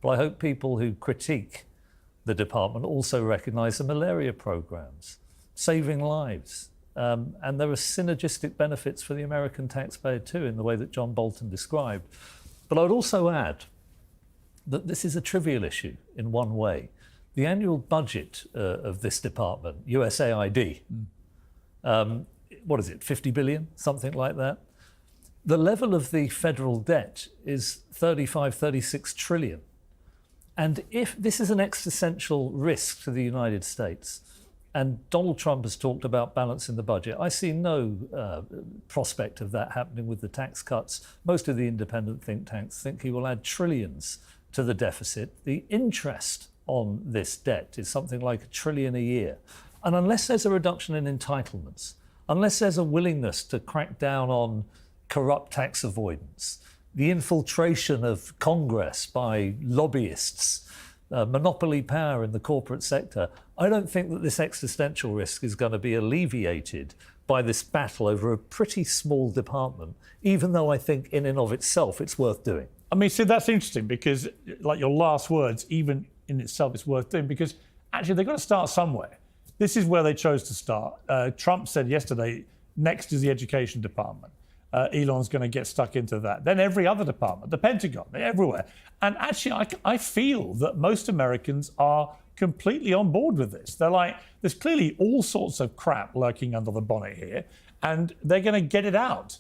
But I hope people who critique the department also recognise the malaria programmes, saving lives. And there are synergistic benefits for the American taxpayer too, in the way that John Bolton described. But I would also add that this is a trivial issue in one way. The annual budget of this department, USAID, what is it, 50 billion, something like that? The level of the federal debt is 35, 36 trillion. And if this is an existential risk to the United States, and Donald Trump has talked about balancing the budget, I see no prospect of that happening with the tax cuts. Most of the independent think tanks think he will add trillions to the deficit. The interest on this debt is something like $1 trillion a year. And unless there's a reduction in entitlements, unless there's a willingness to crack down on corrupt tax avoidance, the infiltration of Congress by lobbyists, monopoly power in the corporate sector, I don't think that this existential risk is going to be alleviated by this battle over a pretty small department, even though I think in and of itself it's worth doing. I mean, see, that's interesting because, like your last words, even in itself it's worth doing because actually they've got to start somewhere. This is where they chose to start. Trump said yesterday, next is the education department. Elon's going to get stuck into that. Then every other department, the Pentagon, they're everywhere. And actually, I feel that most Americans are completely on board with this. They're like, there's clearly all sorts of crap lurking under the bonnet here, and they're going to get it out.